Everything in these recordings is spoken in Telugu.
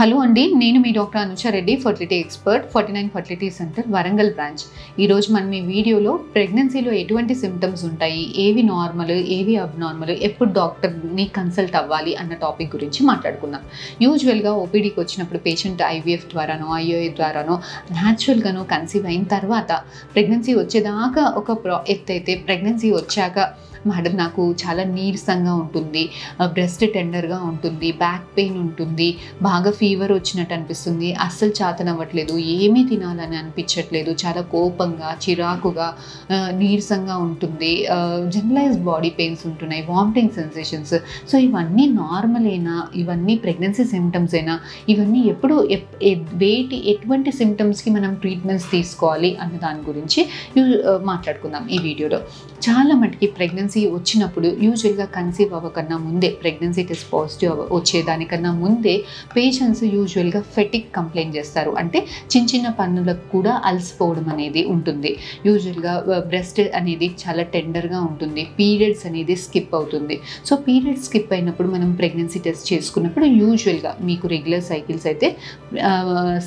హలో అండి, నేను మీ doctor Anusha Reddy, fertility expert, 49 fertility centre, Warangal branch. ఈరోజు మనం ఈ వీడియోలో ప్రెగ్నెన్సీలో ఎటువంటి సిమ్టమ్స్ ఉంటాయి, ఏవి నార్మల్, ఏవి అబ్నార్మల్, ఎప్పుడు డాక్టర్ని కన్సల్ట్ అవ్వాలి అన్న టాపిక్ గురించి మాట్లాడుకుందాం. యూజువల్గా ఓపీడీకి వచ్చినప్పుడు పేషెంట్ ఐవీఎఫ్ ద్వారానో, ఐఓఏ ద్వారానో, న్యాచురల్గానో కన్సీవ్ అయిన తర్వాత ప్రెగ్నెన్సీ వచ్చేదాకా ఒక ఎత్తు అయితే, ప్రెగ్నెన్సీ వచ్చాక మేడం నాకు చాలా నీరసంగా ఉంటుంది, బ్రెస్ట్ టెండర్గా ఉంటుంది, బ్యాక్ పెయిన్ ఉంటుంది, బాగా ఫీవర్ వచ్చినట్టు అనిపిస్తుంది, అస్సలు చేతనవ్వట్లేదు, ఏమీ తినాలని అనిపించట్లేదు, చాలా కోపంగా చిరాకుగా నీరసంగా ఉంటుంది, జనరలైజ్డ్ బాడీ పెయిన్స్ ఉంటున్నాయి, వామిటింగ్ సెన్సేషన్స్. సో ఇవన్నీ నార్మలేనా, ఇవన్నీ ప్రెగ్నెన్సీ సిమ్టమ్స్ అయినా, ఇవన్నీ ఎప్పుడు ఎటువంటి సిమ్టమ్స్కి మనం ట్రీట్మెంట్స్ తీసుకోవాలి అన్న దాని గురించి మాట్లాడుకుందాం ఈ వీడియోలో. చాలా మటుకి ప్రెగ్నెన్సీ వచ్చినప్పుడు యూజువల్గా కన్సీవ్ అవ్వకన్నా ముందే, ప్రెగ్నెన్సీ టెస్ట్ పాజిటివ్ వచ్చేదానికన్నా ముందే పేషెంట్స్ యూజువల్గా ఫెటిక్ కంప్లైంట్ చేస్తారు. అంటే చిన్న చిన్న పనులకు కూడా అలసిపోవడం అనేది ఉంటుంది. యూజువల్గా బ్రెస్ట్ అనేది చాలా టెండర్గా ఉంటుంది, పీరియడ్స్ అనేది స్కిప్ అవుతుంది. సో పీరియడ్స్ స్కిప్ అయినప్పుడు మనం ప్రెగ్నెన్సీ టెస్ట్ చేసుకున్నప్పుడు యూజువల్గా మీకు రెగ్యులర్ సైకిల్స్ అయితే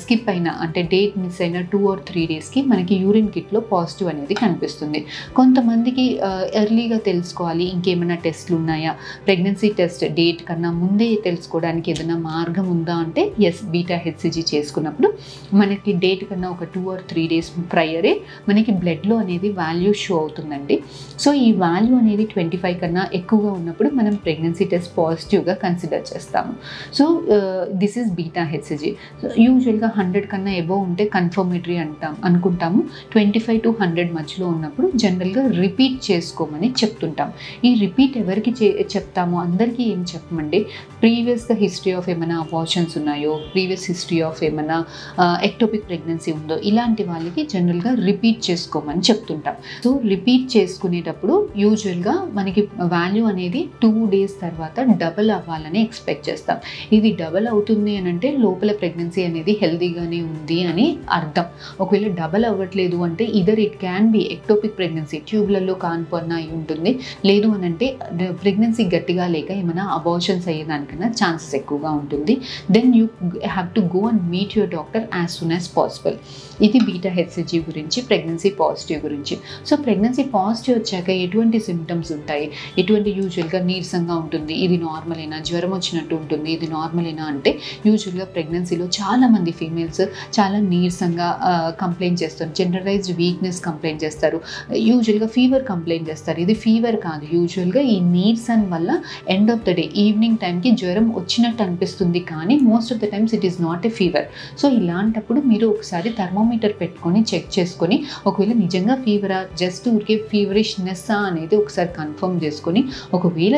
స్కిప్ అయిన, అంటే డేట్ మిస్ అయిన 2 or 3 డేస్కి మనకి యూరిన్ కిట్లో పాజిటివ్ అనేది కనిపిస్తుంది. కొంతమందికి ఎర్లీగా తెలుసుకోవాలి, ఇంకేమైనా టెస్ట్లు ఉన్నాయా, ప్రెగ్నెన్సీ టెస్ట్ డేట్ కన్నా ముందే తెలుసుకోవడానికి ఏదైనా మార్గం ఉందా అంటే ఎస్, బీటా హెచ్సిజీ చేసుకున్నప్పుడు మనకి డేట్ కన్నా ఒక 2 or 3 డేస్ ప్రయరే మనకి బ్లడ్లో అనేది వాల్యూ షో అవుతుందండి. సో ఈ వాల్యూ అనేది 25 కన్నా ఎక్కువగా ఉన్నప్పుడు మనం ప్రెగ్నెన్సీ టెస్ట్ పాజిటివ్గా కన్సిడర్ చేస్తాము. So this is beta HCG. యూజువల్గా 100 కన్నా ఎబోవ్ ఉంటే కన్ఫర్మేటరీ అనుకుంటాము. 25 to 100 మధ్యలో ఉన్నప్పుడు జనరల్గా రిపీట్ చేసుకోమని చెప్తుంటాం. ఈ రిపీట్ ఎవరికి చెప్తామో అందరికీ ఏం చెప్పమండి, ప్రీవియస్గా హిస్టరీ ఆఫ్ ఏమైనా అబార్షన్స్ ఉన్నాయో, ప్రీవియస్ హిస్టరీ ఆఫ్ ఏమైనా ఎక్టోపిక్ ప్రెగ్నెన్సీ ఉందో, ఇలాంటి వాళ్ళకి జనరల్గా రిపీట్ చేసుకోమని చెప్తుంటాం. సో రిపీట్ చేసుకునేటప్పుడు యూజువల్గా మనకి వాల్యూ అనేది 2 డేస్ తర్వాత డబల్ అవ్వాలని ఎక్స్పెక్ట్ చేస్తాం. ఇది డబల్ అవుతుంది అని అంటే లోపల ప్రెగ్నెన్సీ అనేది హెల్తీగానే ఉంది అని అర్థం. ఒకవేళ డబల్ అవ్వట్లేదు అంటే either it can be ectopic pregnancy, ట్యూబ్లలో కాన్పు అన్న అయి ఉంటుంది, లేదు అని అంటే ప్రెగ్నెన్సీ గట్టిగా లేక ఏమైనా అబార్షన్స్ అయ్యేదానికన్నా ఛాన్సెస్ ఎక్కువగా ఉంటుంది. Then you have to go and meet your doctor as soon as possible. ఇది బీటా హెచ్సిజీ గురించి, ప్రెగ్నెన్సీ పాజిటివ్ గురించి. సో ప్రెగ్నెన్సీ పాజిటివ్ వచ్చాక ఎటువంటి సిమ్టమ్స్ ఉంటాయి, ఎటువంటి యూజువల్గా నీరసంగా ఉంటుంది, ఇది నార్మలేనా, జ్వరం వచ్చినట్టు ఉంటుంది, ఇది నార్మలేనా అంటే యూజువల్గా ప్రెగ్నెన్సీలో చాలామంది ఫీమేల్స్ చాలా నీరసంగా కంప్లైంట్ చేస్తారు, జనరలైజ్డ్ వీక్నెస్ కంప్లైంట్ చేస్తారు, యూజువల్గా ఫీవర్ కంప్లైంట్ చేస్తారు. ఇది ఫీవర్ కాదు, యూజువల్గా ఈ నీరసం వల్ల end of the day evening టైంకి జ్వరం వచ్చినట్టు అనిపిస్తుంది, కానీ most of the times it is not a fever. So ఇలాంటప్పుడు మీరు ఒకసారి థర్మోమీటర్ పెట్టుకొని చెక్ చేసుకొని, ఒకవేళ నిజంగా ఫీవరా, జస్ట్ ఊరికే ఫీవరిష్నెస్సా అనేది ఒకసారి కన్ఫర్మ్ చేసుకొని, ఒకవేళ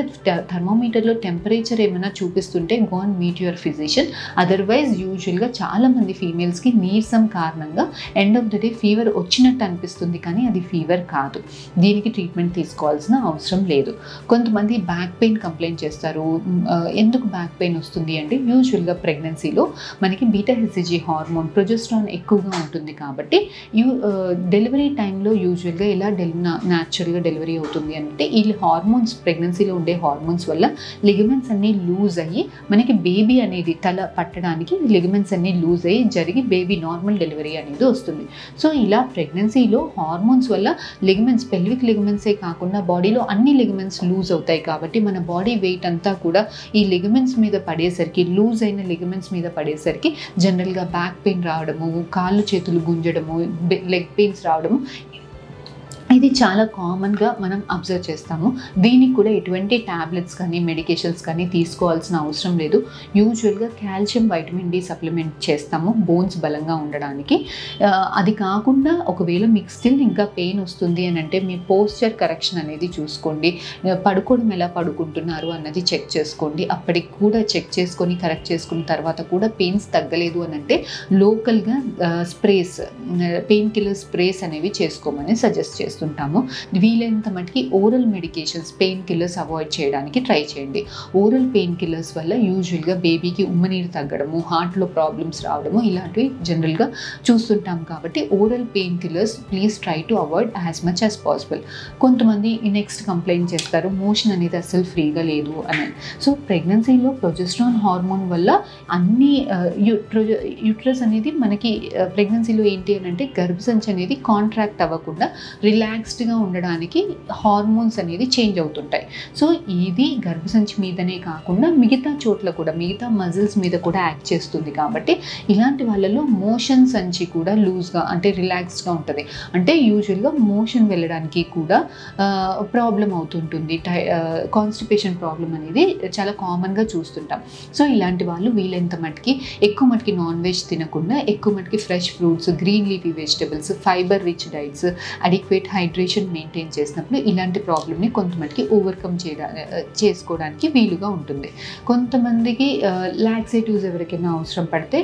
థర్మోమీటర్లో టెంపరేచర్ ఏమైనా చూపిస్తుంటే go and meet your physician. Otherwise యూజువల్గా చాలామంది ఫీమేల్స్కి నీరసం కారణంగా end of the day fever వచ్చినట్టు అనిపిస్తుంది, కానీ అది ఫీవర్ కాదు. దీనికి ట్రీట్మెంట్ తీసుకోవాల్సిన అవసరం లేదు. కొంతమంది బ్యాక్ పెయిన్ కంప్లైంట్ చేస్తారు. ఎందుకు బ్యాక్ పెయిన్ వస్తుంది అంటే యూజువల్గా ప్రెగ్నెన్సీలో మనకి బీటా హెచ్సిజీ హార్మోన్, ప్రొజెస్ట్రాన్ ఎక్కువగా ఉంటుంది కాబట్టి డెలివరీ టైంలో యూజువల్గా ఇలా న్యాచురల్గా డెలివరీ అవుతుంది అంటే ఈ హార్మోన్స్, ప్రెగ్నెన్సీలో ఉండే హార్మోన్స్ వల్ల లిగమెంట్స్ అన్నీ లూజ్ అయ్యి మనకి బేబీ అనేది తల పట్టడానికి లిగమెంట్స్ అన్నీ లూజ్ అయ్యి జరిగి బేబీ నార్మల్ డెలివరీ అనేది వస్తుంది. సో ఇలా ప్రెగ్నెన్సీలో హార్మోన్స్ వల్ల లిగమెంట్స్, పెల్విక్ లిగమెంట్సే కాకుండా బాడీలో అన్ని లిగమెంట్స్ లూజ్ అవుతాయి కాబట్టి మన బాడీ వెయిట్ అంతా కూడా ఈ లిగమెంట్స్ మీద పడేసరికి, లూజ్ అయిన లిగమెంట్స్ మీద పడేసరికి జనరల్గా బ్యాక్ పెయిన్ రావడము, కాళ్ళు చేతులు గుంజడము, లెగ్ పెయిన్స్ రావడము, ఇది చాలా కామన్గా మనం అబ్జర్వ్ చేస్తాము. దీనికి కూడా ఎటువంటి ట్యాబ్లెట్స్ కానీ మెడికేషన్స్ కానీ తీసుకోవాల్సిన అవసరం లేదు. యూజువల్గా కాల్షియం, వైటమిన్ డి సప్లిమెంట్ చేస్తాము బోన్స్ బలంగా ఉండడానికి. అది కాకుండా ఒకవేళ మీకు స్టిల్ ఇంకా పెయిన్ వస్తుంది అని అంటే మీ పోస్చర్ కరెక్షన్ అనేది చూసుకోండి, పడుకోవడం ఎలా పడుకుంటున్నారు అన్నది చెక్ చేసుకోండి. అప్పటికి కూడా చెక్ చేసుకొని కరెక్ట్ చేసుకున్న తర్వాత కూడా పెయిన్స్ తగ్గలేదు అని అంటే లోకల్గా స్ప్రేస్, పెయిన్ కిల్లర్ స్ప్రేస్ అనేవి చేసుకోమని సజెస్ట్ చేస్తాను. చూస్తుంటామో వీలైనంత మటుకి oral medications pain killers avoid చేయడానికి ట్రై చేయండి. ఓరల్ పెయిన్ కిల్లర్స్ వల్ల యూజువల్గా బేబీకి ఉమ్మనీరు తగ్గడము, హార్ట్లో ప్రాబ్లమ్స్ రావడము ఇలాంటివి జనరల్గా చూస్తుంటాం. కాబట్టి oral pain killers please try to avoid as much as possible. కొంతమంది నెక్స్ట్ కంప్లైంట్ చేస్తారు మోషన్ అనేది అసలు ఫ్రీగా లేదు అని. సో ప్రెగ్నెన్సీలో ప్రొజెస్ట్రాన్ హార్మోన్ వల్ల అన్ని యూట్రస్ అనేది మనకి ప్రెగ్నెన్సీలో ఏంటి అని అంటే గర్భసంచి అనేది కాంట్రాక్ట్ అవ్వకుండా రిలాక్స్డ్గా ఉండడానికి హార్మోన్స్ అనేది చేంజ్ అవుతుంటాయి. సో ఇది గర్భసంచి మీదనే కాకుండా మిగతా చోట్ల కూడా మిగతా మజిల్స్ మీద కూడా యాక్ట్ చేస్తుంది. కాబట్టి ఇలాంటి వాళ్ళలో మోషన్ సంచి కూడా లూజ్గా అంటే రిలాక్స్డ్గా ఉంటుంది. అంటే యూజువల్గా మోషన్ వెళ్ళడానికి కూడా ప్రాబ్లం అవుతుంటుంది. కాన్స్టిపేషన్ ప్రాబ్లం అనేది చాలా కామన్గా చూస్తుంటాం. సో ఇలాంటి వాళ్ళు వీలైనంత మటుకి ఎక్కువ మటుకి నాన్ వెజ్ తినకుండా ఎక్కువ మటుకి fresh fruits, green leafy vegetables, fibre rich diets, adequate hydration maintain చేసినప్పుడు ఇలాంటి ప్రాబ్లమ్ని కొంతమందికి ఓవర్కమ్ చేసుకోవడానికి వీలుగా ఉంటుంది. కొంతమందికి లాక్సేటివ్స్ ఎవరికైనా అవసరం పడితే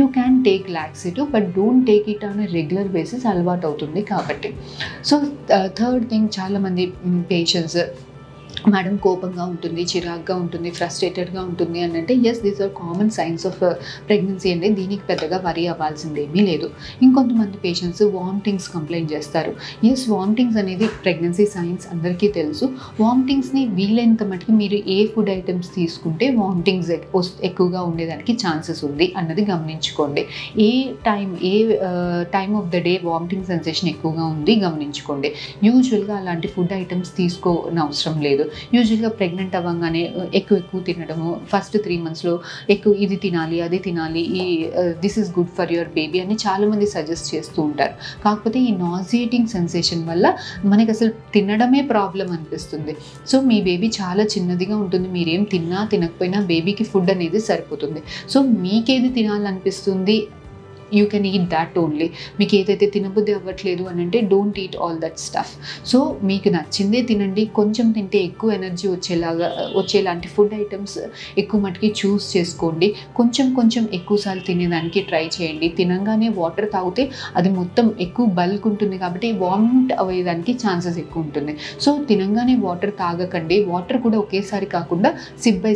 you can take laxative but don't take it on regular basis, అలవాటు అవుతుంది కాబట్టి. సో థర్డ్ థింగ్, చాలామంది పేషెంట్స్ మేడం కోపంగా ఉంటుంది, చిరాగ్గా ఉంటుంది, ఫ్రస్ట్రేటెడ్గా ఉంటుంది అని అంటే yes these are common signs of pregnancy అండి. దీనికి పెద్దగా వరీ అవ్వాల్సింది ఏమీ లేదు. ఇంకొంతమంది పేషెంట్స్ వామిటింగ్స్ కంప్లైంట్ చేస్తారు. ఎస్ వామిటింగ్స్ అనేది ప్రెగ్నెన్సీ సైన్స్ అందరికీ తెలుసు. వామిటింగ్స్ని వీలైనంత మటుకు మీరు ఏ ఫుడ్ ఐటమ్స్ తీసుకుంటే వామిటింగ్స్ ఎక్కువగా ఉండేదానికి ఛాన్సెస్ ఉంది అన్నది గమనించుకోండి. ఏ time of the day vomiting sensation ఎక్కువగా ఉంది గమనించుకోండి. యూజువల్గా అలాంటి ఫుడ్ ఐటమ్స్ తీసుకోనవసరం లేదు. యూజువల్గా ప్రెగ్నెంట్ అవ్వగానే ఎక్కువ తినడము, ఫస్ట్ 3 monthsలో ఎక్కువ ఇది తినాలి అది తినాలి, this is good for your baby అని చాలామంది సజెస్ట్ చేస్తూ ఉంటారు. కాకపోతే ఈ నాజియేటింగ్ సెన్సేషన్ వల్ల మనకి అసలు తినడమే ప్రాబ్లం అనిపిస్తుంది. సో మీ బేబీ చాలా చిన్నదిగా ఉంటుంది, మీరేం తిన్నా తినకపోయినా బేబీకి ఫుడ్ అనేది సరిపోతుంది. సో మీకేది తినాలనిపిస్తుంది you can eat that only. మీకు ఏదైతే తినబుద్ధి అవ్వట్లేదు అని అంటే don't eat all that stuff. So మీకు నచ్చిందే తినండి. కొంచెం తింటే ఎక్కువ ఎనర్జీ వచ్చేలాంటి ఫుడ్ ఐటమ్స్ ఎక్కువ మటుకి చూస్ చేసుకోండి. కొంచెం ఎక్కువసార్లు తినేదానికి ట్రై చేయండి. తినగానే వాటర్ తాగితే అది మొత్తం ఎక్కువ బల్క్ ఉంటుంది కాబట్టి వామిట్ అయ్యేదానికి ఛాన్సెస్ ఎక్కువ ఉంటుంది. సో తినగానే వాటర్ తాగకండి. వాటర్ కూడా ఒకేసారి కాకుండా సిప్ బై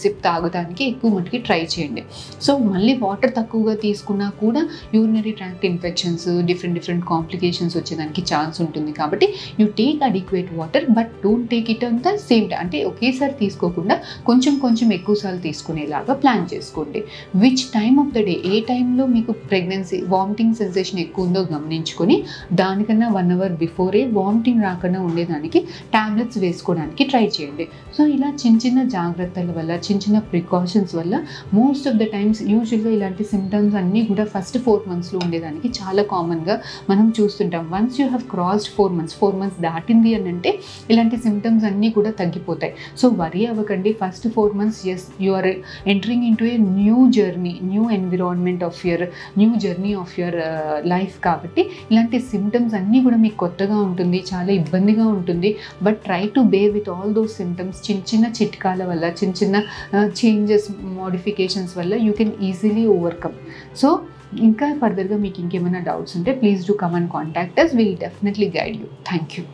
సిప్ తాగడానికి ఎక్కువ మటుకి ట్రై చేయండి. సో మళ్ళీ వాటర్ తక్కువగా తీసుకున్నా కూడా urinary tract infections, different complications వచ్చేదానికి ఛాన్స్ ఉంటుంది. కాబట్టి you take adequate water but don't take it on the same day. అంటే ఒకేసారి తీసుకోకుండా కొంచెం ఎక్కువసార్లు తీసుకునేలాగా ప్లాన్ చేసుకోండి. Which time of the day, ఏ టైంలో మీకు ప్రెగ్నెన్సీ వామిటింగ్ సెన్సేషన్ ఎక్కువ ఉందో గమనించుకొని దానికన్నా 1 hour బిఫోరే వామిటింగ్ రాకుండా ఉండేదానికి ట్యాబ్లెట్స్ వేసుకోవడానికి ట్రై చేయండి. సో ఇలా చిన్న జాగ్రత్తల వల్ల, చిన్న ప్రికాషన్స్ వల్ల మోస్ట్ ఆఫ్ ద టైమ్స్ యూజువల్గా ఇలాంటి సిమ్టమ్స్ అన్నీ కూడా ఫస్ట్ 4 monthsలో ఉండేదానికి చాలా కామన్గా మనం చూస్తుంటాం. Once you have crossed 4 months దాటింది అని అంటే ఇలాంటి సిమ్టమ్స్ అన్నీ కూడా తగ్గిపోతాయి. సో వరీ అవ్వకండి. First 4 months yes you are entering in to a new journey, new environment of your life. కాబట్టి ఇలాంటి సిమ్టమ్స్ అన్నీ కూడా మీకు కొత్తగా ఉంటుంది, చాలా ఇబ్బందిగా ఉంటుంది. But try to bear with all those symptoms. చిన్న చిట్కాల వల్ల, చిన్న చేంజెస్, మోడిఫికేషన్స్ వల్ల you can easily overcome. So ఇంకా ఫర్దర్గా మీకు ఇంకేమైనా డౌట్స్ ఉంటే please do come and contact us. Will definitely guide you. Thank you.